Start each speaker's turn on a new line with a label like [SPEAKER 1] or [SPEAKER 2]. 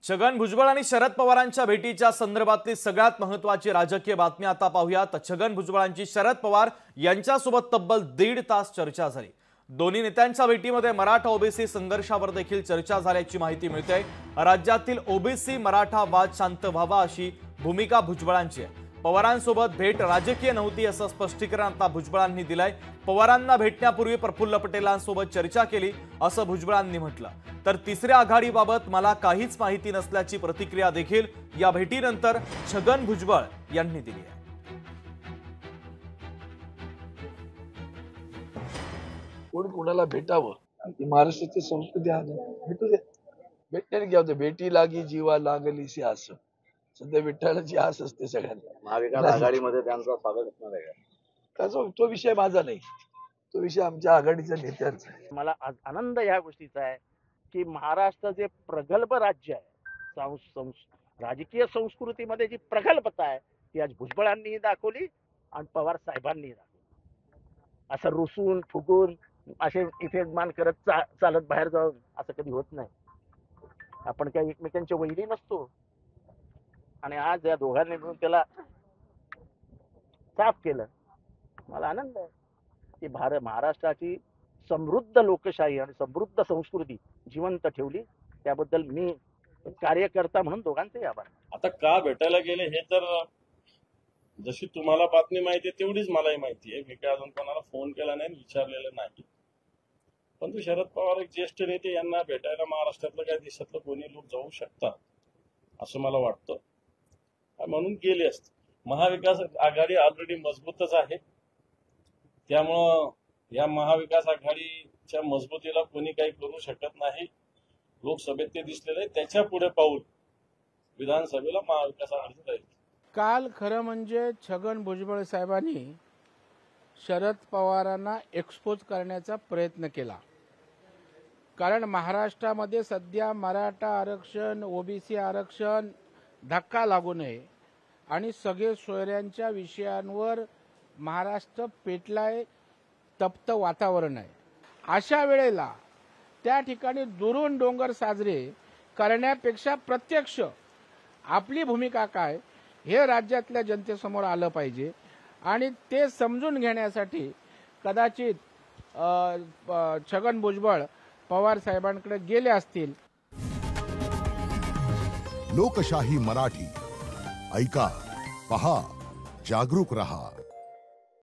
[SPEAKER 1] छगन भुजबळ आणि शरद पवारांच्या भेटीच्या संदर्भातली सगळ्यात महत्त्वाची राजकीय बातमी आता पाहूयात। छगन भुजबळांची शरद पवार यांच्यासोबत तब्बल 1.5 तास चर्चा झाली। दोन्ही नेत्यांच्या भेटीमध्ये मराठा ओबीसी संघर्षावर देखील चर्चा झाल्याची माहिती मिळते। राज्यातील ओबीसी मराठा वाद शांत व्हावा अशी भूमिका भुजबळांची आहे। पवारांसोबत भेट राजकीय नव्हती असं स्पष्टीकरण आता भुजबळांनी दिलंय। पवारांना भेटण्यापूर्वी प्रफुल्ल पटेलांसोबत चर्चा केली असं भुजबळांनी म्हटलं। तर तिसऱ्या आघाडीबाबत मला काहीच माहिती नसल्याची प्रतिक्रिया देखील या भेटीनंतर छगन भुजबळ यांनी दिली आहे।
[SPEAKER 2] कोण कोणाला भेटावं ती महाराष्ट्राची संस्कृती आहे। भेटू दे, भेटण्याने घ्या होते। भेटी लागी जीवा लागलीसी आस, सध्या विठ्ठलाची आस असते सगळ्यांना।
[SPEAKER 3] महाविकास आघाडीमध्ये त्यांचं स्वागत असणार आहे का?
[SPEAKER 2] त्याचा तो विषय माझा नाही, तो विषय आमच्या आघाडीच्या नेत्यांचा आहे।
[SPEAKER 4] मला आनंद या गोष्टीचा आहे की महाराष्ट्र जे प्रगल्भ राज्य आहे, राजकीय संस्कृतीमध्ये जी प्रगल्भता आहे ती आज भुजबळांनी दाखवली आणि पवार साहेबांनी दाखवली। असं रुसून फुगून असे इथे मान करत चालत बाहेर जाऊन असं कधी होत नाही। आपण काही एकमेकांच्या वैरी नसतो आणि आज या दोघांनी मिळून त्याला साफ केलं। मला आनंद आहे की महाराष्ट्राची समृद्ध लोकशाही आणि समृद्ध संस्कृती जिवंत ठेवली, त्याबद्दल मी कार्यकर्ता म्हणून दोघांचे आभार।
[SPEAKER 5] आता का भेटायला गेले हे तर जशी तुम्हाला बातमी माहिती आहे तेवढीच मलाही माहिती आहे। मी काय अजून कोणाला फोन केला नाही, विचारलेलं नाही। परंतु शरद पवार एक ज्येष्ठ नेते, यांना भेटायला महाराष्ट्रातलं काय देशातलं कोणी लोक जाऊ शकतात असं मला वाटतं, म्हणून गेले असते। महाविकास आघाडी ऑलरेडी मजबूतच आहे, त्यामुळं या महाविकास आघाडीच्या मजबूतीला कोणी काही करू शकत नाही। लोकसभेत ते दिसलेलं आहे, त्याच्या पुढे पाऊल विधानसभेला महाविकास आघाडी राहील।
[SPEAKER 6] काल खरं म्हणजे छगन भुजबळ साहेबांनी शरद पवारांना एक्सपोज करण्याचा प्रयत्न केला, कारण महाराष्ट्रामध्ये सध्या मराठा आरक्षण, ओबीसी आरक्षण धक्का लागू नये आणि सगळे सोयऱ्यांच्या विषयांवर महाराष्ट्र पेटलाय, तप्त वातावरण आहे। अशा वेळेला त्या ठिकाणी दुरून डोंगर साजरे करण्यापेक्षा प्रत्यक्ष आपली भूमिका काय हे राज्यातल्या जनतेसमोर आलं पाहिजे आणि ते समजून घेण्यासाठी कदाचित छगन भुजबळ पवार साहेबांकडे गेले असतील।
[SPEAKER 7] लोकशाही मराठी ऐका, पहा, जागरूक रहा।